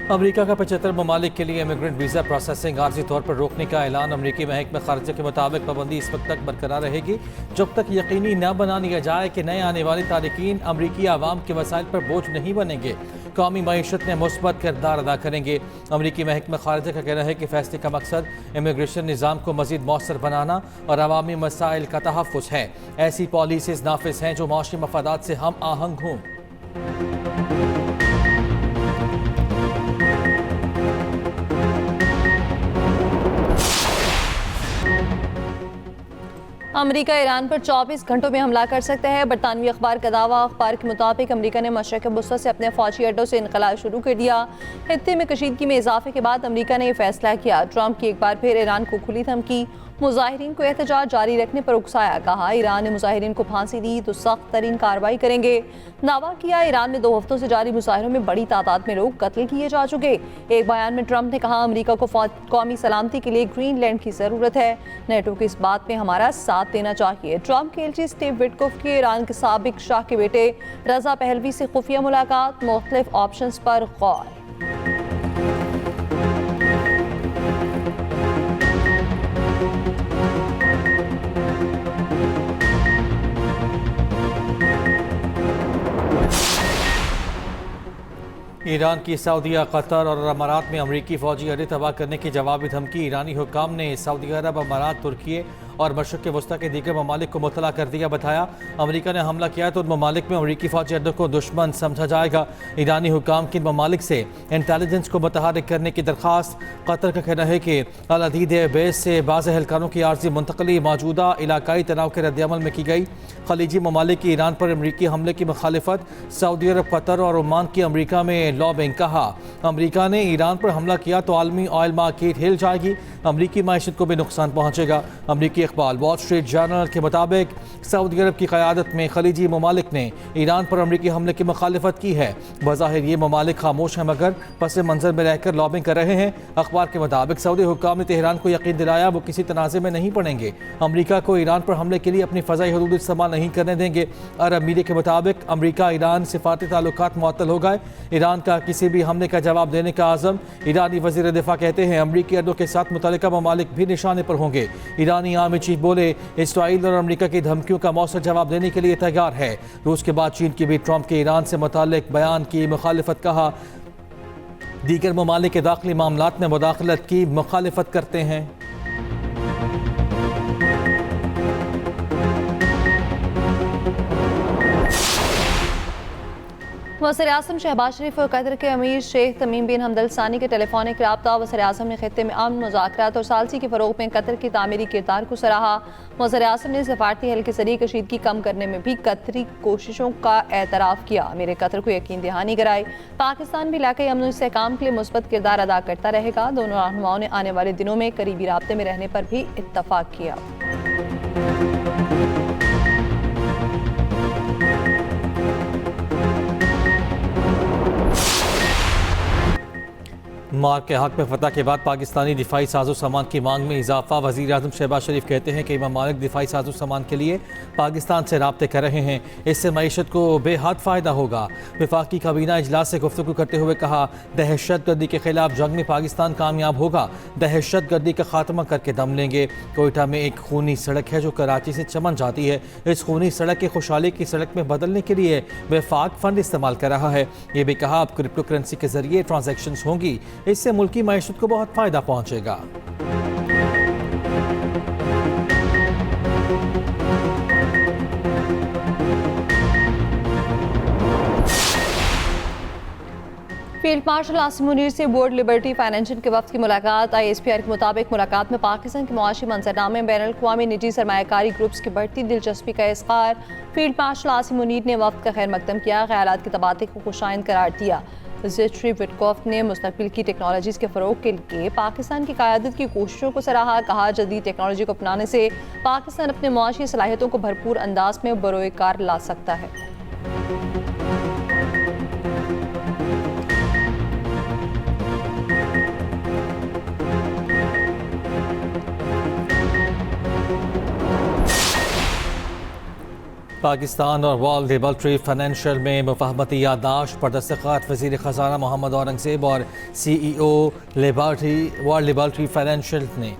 America का 75 ममालिक के लिए इमिग्रेंट वीज़ा प्रोसेसिंग आर्जी तौर पर रोकने का ऐलान। अमेरिकी महकमा खारजा के मुताबिक पाबंदी इस वक्त तक बरकरार रहेगी जब तक यकीनी न बना लिया जाए कि नए आने वाले तारिकीन अमरीकी आवाम के वसाइल पर बोझ नहीं बनेंगे, कौमी मईशत में मुस्बत किरदार अदा करेंगे। अमरीकी महकमा खारजा का कहना है कि फैसले का मकसद इमिग्रेशन निज़ाम को मज़ीद मौसर बनाना और अवामी मसाइल का तहफ़्फ़ुज़ है। ऐसी पॉलिसीज़ नाफिज हैं जो माशी मफादात से हम आहंग हों। अमेरिका ईरान पर 24 घंटों में हमला कर सकता है। बरतानवी अखबार का दावा। अखबार के मुताबिक अमेरिका ने मशरक़ वस्ती से अपने फौजी अड्डों से इनकला शुरू कर दिया। खित्ते में कशीदगी में इजाफे के बाद अमेरिका ने यह फैसला किया। ट्रंप की एक बार फिर ईरान को खुली धमकी। मुजाहिरीन को एहतजाज जारी रखने पर उकसाया। कहा ईरान ने मुजाहिरीन को फांसी दी तो सख्त तरीन कार्रवाई करेंगे। दावा किया ईरान में 2 हफ्तों से जारी मुजाहिरों में बड़ी तादाद में लोग कत्ल किए जा चुके। एक बयान में ट्रंप ने कहा अमेरिका को कौमी सलामती के लिए ग्रीनलैंड की ज़रूरत है। नेटो को इस बात में हमारा साथ देना चाहिए। ट्रंप के एलची स्टीव विटकोफ की ईरान के साबिक शाह के बेटे रजा पहलवी से खुफिया मुलाकात। मुख्तलिफ ऑप्शंस पर गौर। ईरान की सऊदीया, कतर और अमारात में अमरीकी फौजी अड्डे तबाह करने की जवाबी धमकी। ईरानी हुक्काम ने सऊदी अरब, अमारात, तुर्की और मशरक़ वस्ती के दीगर ममालिक को मुतला कर दिया। बताया अमरीका ने हमला किया तो उन ममालिक में अमरीकी फौजी अड्डों को दुश्मन समझा जाएगा। ईरानी हुक्काम की ममालिक से इंटेलिजेंस को मुतहरिक करने की दरख्वास्त। कतर का कहना है कि अल अदीद बेस से बाज़ एहलकारों की आर्जी मुंतकली मौजूदा इलाकाई तनाव के रद्दअमल में की गई। खलीजी ममालिक की ईरान पर अमरीकी हमले की मुखालिफत। सऊदी अरब, कतर और ओमान की अमरीका में लॉबिंग। कहा अमरीका ने ईरान पर हमला किया तो आलमी ऑयल मार्केट हिल जाएगी, अमरीकी मायशत को भी नुकसान पहुंचेगा। अमरीकी अखबार वॉल स्ट्रीट जर्नल के मुताबिक सऊदी अरब की क़यादत में खलीजी ममालिक ने ईरान पर अमरीकी हमले की मुखालिफत की है। बज़ाहिर ये ममालिक खामोश हैं मगर पस मंजर में रहकर लॉबिंग कर रहे हैं। अखबार के मुताबिक सऊदी हुक्काम ने तेहरान को यकीन दिलाया वो किसी तनाज़े में नहीं पड़ेंगे, अमरीका को ईरान पर हमले के लिए अपनी फ़ज़ाई हदूद इस्तेमाल नहीं करने देंगे। अरब मीडिया के मुताबिक अमरीका ईरान सिफारती ताल्लुकात मुअत्तल हो गए। ईरान का किसी भी हमले का जवाब देने का आज़म। ईरानी वज़ीर दिफा कहते हैं अमरीकी अड्डों के साथ मुतल्लिका ममालिक भी निशाने पर होंगे। ईरानी आर्मी चीफ बोले इस्राईल और अमरीका की धमकियों का मौसर जवाब देने के लिए तैयार है। रूस के बाद चीन की भी ट्रंप के ईरान से मुताल्लिक बयान की मुखालिफत। कहा दीगर ममालिक के दाखिली मामलात में मुदाखलत की मुखालिफत करते हैं। वज़ीर-ए-आज़म शहबाज शरीफ और कतर के अमीर शेख तमीम बिन हमद अल सानी के टेलीफोनिक रब्ता। वज़ीर-ए-आज़म ने खित्ते में अमन, मुज़ाकरात और सालसी के फ़रोग़ में कतर की तामीरी किरदार को सराहा। वज़ीर-ए-आज़म ने सफारती हल के ज़रिए कशीदगी कम करने में भी कतरी कोशिशों का एतराफ़ किया। मेरे कतर को यकीन दहानी कराई पाकिस्तान भी इलाक़ाई अमन इस्तेहकाम के लिए मुस्बत किरदार अदा करता रहेगा। दोनों रहनुमाओं ने आने वाले दिनों में करीबी राब्ते में रहने पर भी इत्तफ़ाक़ किया। मार्क के हक में फतह के बाद पाकिस्तानी दिफाई साजो सामान की मांग में इजाफा। वज़ीर आज़म शहबाज शरीफ कहते हैं कि ममालिक दिफाई साजो सामान के लिए पाकिस्तान से राब्ते कर रहे हैं, इससे मईशत को बेहद फ़ायदा होगा। वफाकी काबीना इजलास से गुफ्तगू करते हुए कहा दहशत गर्दी के खिलाफ जंग में पाकिस्तान कामयाब होगा, दहशत गर्दी का खात्मा करके दम लेंगे। कोयटा में एक खूनी सड़क है जो कराची से चमन जाती है। इस खूनी सड़क के खुशहाली की सड़क में बदलने के लिए वफाक फंड इस्तेमाल कर रहा है। ये भी कहा अब क्रिप्टो करेंसी के जरिए ट्रांजैक्शंस होंगी, इससे मुल्की मईशत को बहुत फायदा पहुंचेगा। फील्ड मार्शल आसिम मुनीर से बोर्ड लिबर्टी फाइनेंशियल के वफ्द की मुलाकात। ISPR के मुताबिक मुलाकात में पाकिस्तान के मुआशी मंजरनामे, बैनुल-अक़वामी निजी सरमायाकारी ग्रुप्स की बढ़ती दिलचस्पी का इज़हार। फील्ड मार्शल आसिम मुनीर ने वफ्द का खैर मकदम किया, ख़यालात के तबादले को खुशाइंद करार दिया। सेक्रेटरी विटकॉफ ने मुस्तक़बिल की टेक्नोलॉजीज़ के फ़रोग़ के लिए पाकिस्तान की क़यादत की कोशिशों को सराहा। कहा जदीद टेक्नोलॉजी को अपनाने से पाकिस्तान अपने मुआशी सलाहियतों को भरपूर अंदाज में बरोए कार ला सकता है। पाकिस्तान और वर्ल्ड लिबर्टी फाइनेंशियल में मुफाहमती याददाश्त पर दस्तखत वज़ीर ख़जाना मोहम्मद औरंगज़ेब और CEO वर्ल्ड लिबर्टी फाइनेंशियल ने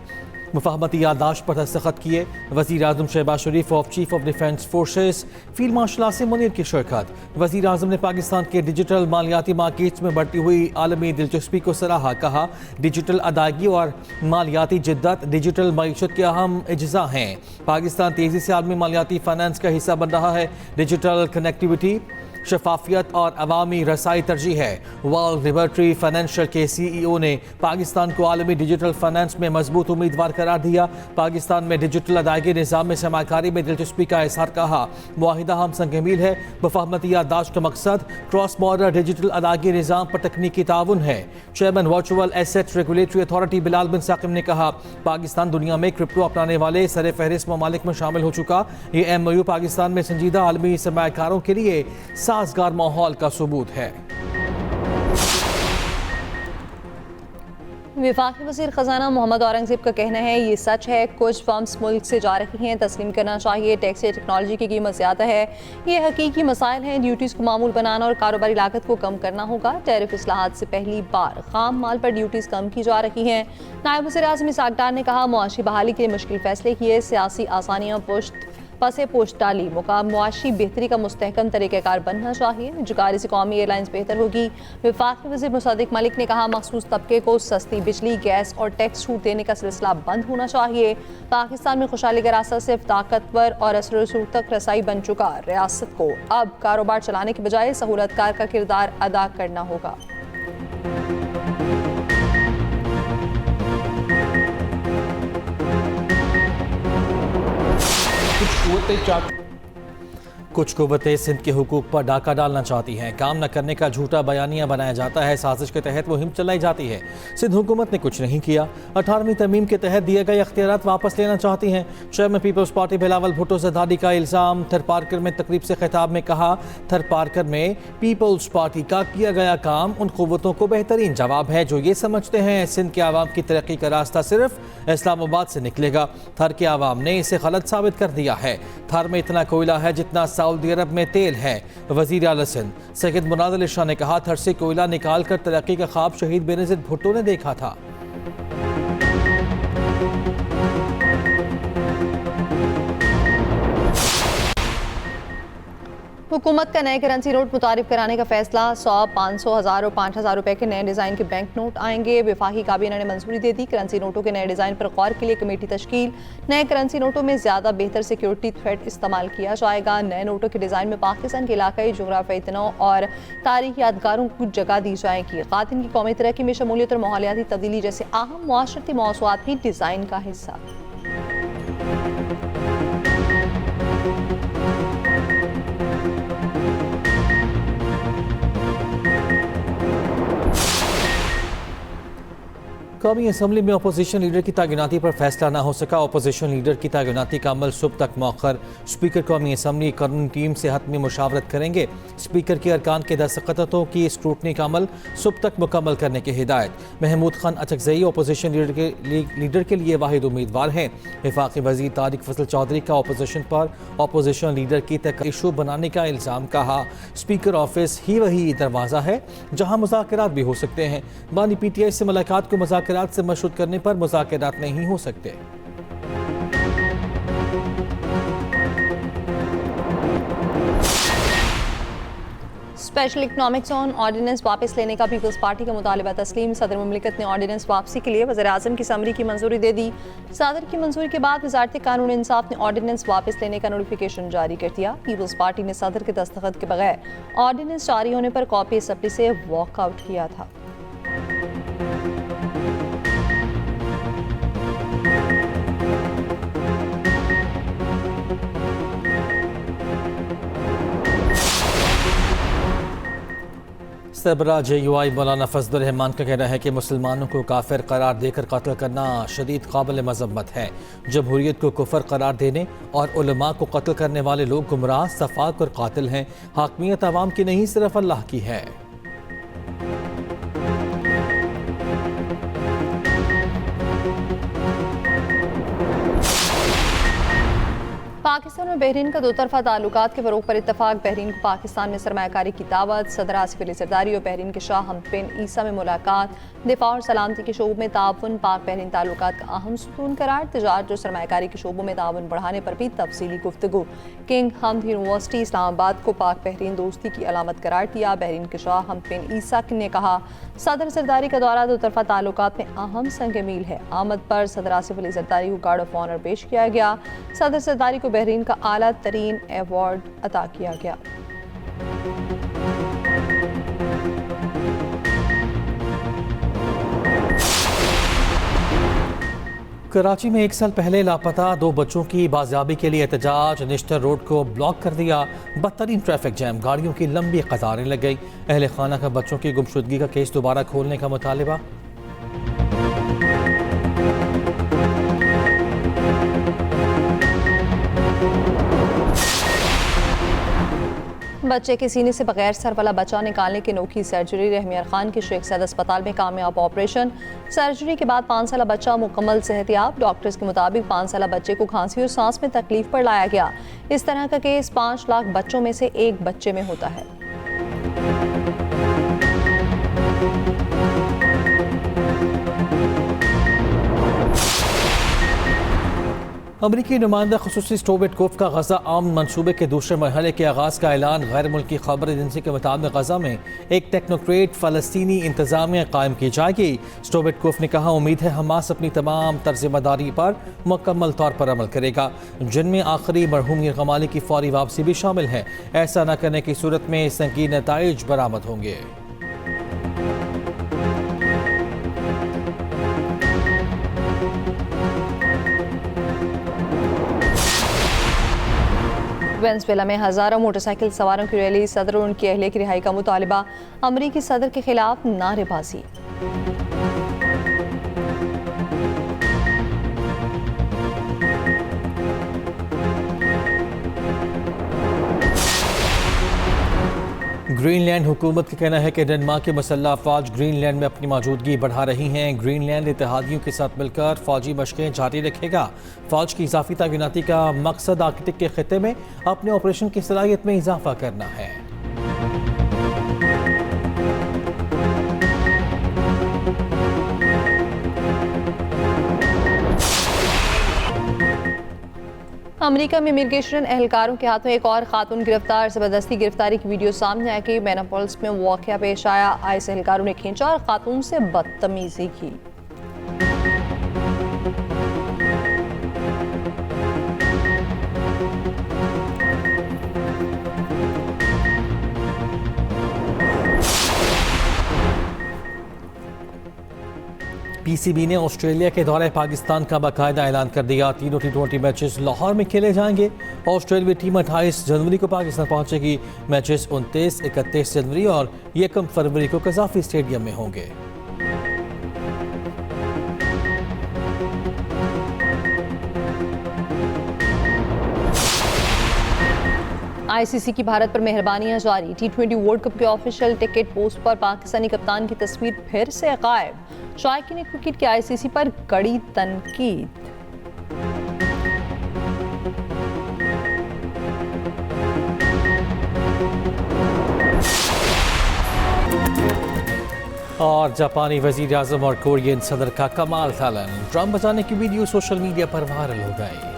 मुफाहमती याददाश्त पर दस्तखत किए। वज़ीर आज़म शहबाज शरीफ और chief of defence forces field marshal Asim Munir की शिरकत। वज़ीर आज़म ने पाकिस्तान के डिजिटल मालियाती मार्केट्स में बढ़ती हुई आलमी दिलचस्पी को सराहा। कहा, डिजिटल अदायगी और मालियाती जिद्दत डिजिटल मईशत के अहम अज्जा हैं। पाकिस्तान तेज़ी से आलमी मालियाती फाइनेंस का हिस्सा बन रहा है। डिजिटल कनेक्टिविटी, शफाफियत और अवामी रसाई तरजीह है। वर्ल्ड लिबर्टी फाइनेंशियल के CEO ने पाकिस्तान को आलमी डिजिटल फाइनेंस में मजबूत उम्मीदवार करार दिया। पाकिस्तान में डिजिटल अदायगी निज़ाम में सरमाकारी में दिलचस्पी का इज़हार। कहा, मुआहिदा हम संग मील है। मुफाहमती याददाश्त का मकसद क्रॉस बॉर्डर डिजिटल अदायगी निज़ाम पर तकनीकी ताउन है। Chairman virtual asset regulatory authority Bilal bin Saqib ने कहा, पाकिस्तान दुनिया में क्रिप्टो अपनाने वाले सर फहरिस्त ममालिक में शामिल हो चुका। ये MOU पाकिस्तान में संजीदा आलमी सरमाकारों के लिए साजगार माहौल का सबूत है। वफाकी वज़ीर ख़जाना मोहम्मद औरंगज़ेब का कहना है, ये सच है, कुछ फर्म्स मुल्क से जा रही हैं, तस्लीम करना चाहिए। टैक्स या टेक्नोलॉजी की कीमत ज़्यादा है, ये हकीकी मसाइल हैं। ड्यूटीज़ को मामूल बनाना और कारोबारी लागत को कम करना होगा। टैरिफ इस्लाहात से पहली बार खाम माल पर ड्यूटीज़ कम की जा रही हैं। नायब वज़ीर आज़म इसहाक़ डार ने कहा, मुआशी बहाली के लिए मुश्किल फैसले किए, सियासी आसानियाँ पसे पोस्ट डाली। मुआशी बेहतरी का मुस्तहकम तरीक़ाकार बनना चाहिए। निजकारी से कौमी एयरलाइंस बेहतर होगी। वफाकी वज़ीर मुसद्दिक़ मलिक ने कहा, मखसूस तबके को सस्ती बिजली, गैस और टैक्स छूट देने का सिलसिला बंद होना चाहिए। पाकिस्तान में खुशहाली का रास्ता सिर्फ ताकतवर और असर रसूख तक रसाई बन चुका। रियासत को अब कारोबार चलाने के बजाय सहूलतकार का किरदार अदा करना होगा। कुछ कुव्वतें सिंध के हुकूक पर डाका डालना चाहती हैं। काम न करने का झूठा बयानिया बनाया जाता है। साजिश के तहत मुहिम चलाई जाती है। सिंध हुकूमत ने कुछ नहीं किया। 18वीं तरमीम के तहत दिए गए अख्तियारात वापस लेना चाहती हैं। Chairman Peoples Party Bilawal Bhutto Zardari का इल्ज़ाम। थर पार्कर में तकरीब से खिताब में कहा, थर पार्कर में पीपल्स पार्टी का किया गया काम उन कुव्वतों को बेहतरीन जवाब है जो ये समझते हैं सिंध के आवाम की तरक्की का रास्ता सिर्फ इस्लामाबाद से निकलेगा। थर के आवाम ने इसे गलत साबित कर दिया है। थर में इतना कोयला है जितना सऊदी अरब में तेल है। वज़ीर आला सिंध सैयद मुराद अली शाह ने कहा, थर से कोयला निकाल कर तरक्की का ख्वाब शहीद बेनज़ीर भुट्टो ने देखा था। हुकूमत का नए करेंसी नोट मुतारिफ कराने का फैसला। 100, 500, 1000 और 5000 रुपए के नए डिज़ाइन के बैंक नोट आएंगे। वफाकी काबीना ने मंजूरी दे दी। करेंसी नोटों के नए डिज़ाइन पर गौर के लिए कमेटी तश्कील। नए करेंसी नोटों में ज़्यादा बेहतर सिक्योरिटी थ्रेड इस्तेमाल किया जाएगा। नए नोटों के डिज़ाइन में पाकिस्तान के इलाकाई जोग्राफियाई तनों और तारीखी यादगारों को जगह दी जाएगी। ख़ातिन की कौमी तरक्की में शमूलियत और माहौलियाती तब्दीली जैसे अहम मुआशरती मौज़ूआत भी डिज़ाइन का हिस्सा। कौमी असम्बली में अपोजिशन लीडर की तैनाती पर फैसला न हो सका। अपोजिशन लीडर की तैनाती का अमल सुबह तक मौखर। स्पीकर कौमी असम्बली कानूनी टीम से हतमी मुशावरत करेंगे। स्पीकर के अरकान के दस्तखतों की स्क्रूटनी का अमल सुबह तक मुकम्मल करने की हिदायत। महमूद खान अचकजई अपोजिशन लीडर के लिए वाहिद उम्मीदवार हैं। वफाकी वज़ीर तारिक फजल चौधरी का अपोजिशन पर अपोजिशन लीडर की इशू बनाने का इल्ज़ाम। कहा, स्पीकर ऑफिस ही वही दरवाज़ा है जहाँ मुज़ाकरात भी हो सकते हैं। बानी PTI से मुलाकात को मुज़ाकरात से मशरूत करने पर मुज़ाकरात नहीं हो सकते। स्पेशल इकनॉमिक जोन ऑर्डिनेंस वापस लेने का पीपल्स पार्टी का मुतालबा तस्लीम। सदर मुमलिकत ने ऑर्डिनेंस वापसी के लिए वज़ीर आज़म की समरी की मंजूरी दे दी। सदर की मंजूरी के बाद वज़ारत कानून इंसाफ ने ऑर्डिनेंस वापस लेने का नोटिफिकेशन जारी कर दिया। पीपल्स पार्टी ने सदर के दस्तखत के बगैर ऑर्डिनेंस जारी होने पर कॉपी असम्बली से वॉकआउट किया था। सरबरा JUI मौलाना फजलुर रहमान का कहना है कि मुसलमानों को काफिर करार देकर कत्ल करना शदीद काबिल मज़म्मत है। जमहूरियत को कुफर करार देने और उलमा को कत्ल करने वाले लोग गुमराह, सफाक और कातिल हैं। हाकमियत आवाम की नहीं, सिर्फ अल्लाह की है। पाकिस्तान और बहरीन का दोतरफा ताल्लुकात के फ़रोग़ पर इत्तफ़ाक़। बहरीन को पाकिस्तान में सरमायाकारी की दावत। सदर आसिफ अली ज़रदारी और बहरीन के शाह हमद बिन ईसा में मुलाकात। दिफ़ा और सलामती के शोबों में ताउन पाक बहरीन ताल्लुकात का अहम सुतून करार। तिजारत और सरमायाकारी के शोबों में ताउन बढ़ाने पर भी तफसीली गुफ्तगू। किंग हमद यूनिवर्सिटी इस्लामाबाद को पाक बहरीन दोस्ती की अलामत करार दिया। बहरीन के शाह हमद बिन ईसा ने कहा, सदर ज़रदारी का दौरा दोतरफा ताल्लुकात में अहम संग मील है। आमद पर सदर आसिफ अली ज़रदारी को गार्ड ऑफ ऑनर पेश किया गया। सदर ज़रदारी को बहरीन का आला तरीन अवार्ड अता किया गया। कराची में 1 साल पहले लापता 2 बच्चों की बाजियाबी के लिए एहतजाज। निश्तर रोड को ब्लॉक कर दिया। बदतरीन ट्रैफिक जैम, गाड़ियों की लंबी कतारें लग गई। अहले खाना का बच्चों की गुमशुदगी का केस दोबारा खोलने का मुतालिबा। बच्चे के सीने से बगैर सर वाला बच्चा निकालने की अनोखी सर्जरी। रहमियार खान के शेख सैद अस्पताल में कामयाब ऑपरेशन। सर्जरी के बाद 5 साला बच्चा मुकम्मल सेहतियाब। डॉक्टर्स के मुताबिक 5 साला बच्चे को खांसी और सांस में तकलीफ पर लाया गया। इस तरह का केस 5 लाख बच्चों में से एक बच्चे में होता है। अमरीकी नुमाइंदा खुसूसी स्टोविटकोफ का गजा आम मनसूबे के दूसरे मरहले के आगाज़ का ऐलान। गैर मुल्की खबर एजेंसी के मुताबिक गजा में एक टेक्नोक्रेट फ़लस्तीनी इंतज़ामिया कायम की जाएगी। स्टोविटकोफ ने कहा, उम्मीद है हमास अपनी तमाम तर्ज़-ए-मदारी पर मुकम्मल तौर पर अमल करेगा, जिनमें आखिरी मरहूम मीर गमाली की फौरी वापसी भी शामिल है। ऐसा न करने की सूरत में संगीन नताइज बरामद होंगे। वेनेज़ुएला में हज़ारों मोटरसाइकिल सवारों की रैली। सदर और उनकी अहलिया की रिहाई का मुतालिबा। अमरीकी सदर के खिलाफ नारेबाजी। ग्रीनलैंड हुकूमत का कहना है कि डेनमार्क के मसल्ह अफवाज ग्रीनलैंड में अपनी मौजूदगी बढ़ा रही हैं। ग्रीनलैंड इत्तेहादियों के साथ मिलकर फौजी मशकें जारी रखेगा। फौज की इजाफी तैनाती का मकसद आर्कटिक के खिते में अपने ऑपरेशन की सलाहियत में इजाफा करना है। अमेरिका में इमिग्रेशन एहलकारों के हाथों एक और खातून गिरफ्तार। जबरदस्ती गिरफ्तारी की वीडियो सामने आई कि मेनापोलिस में वाकया पेश आया। आईएस एहलकारों ने खींचा और खातून से बदतमीजी की। पीसीबी ने ऑस्ट्रेलिया के दौरे पाकिस्तान का बाकायदा ऐलान कर दिया। तीनों T20 मैचेस लाहौर में खेले जाएंगे। ऑस्ट्रेलियाई टीम 28 जनवरी को पाकिस्तान पहुंचेगी। मैचेस 29, 31 जनवरी और 1 फरवरी को कज़ाफी स्टेडियम में होंगे। आईसीसी की भारत पर मेहरबानियां जारी। T20 वर्ल्ड कप के ऑफिशियल टिकट पोस्ट पर पाकिस्तानी कप्तान की तस्वीर फिर से गायब। शायकीन क्रिकेट की आईसीसी पर कड़ी तनकीद। और जापानी वजीर आजम और कोरियन सदर का कमाल तालन। ड्रम बजाने की वीडियो सोशल मीडिया पर वायरल हो गई।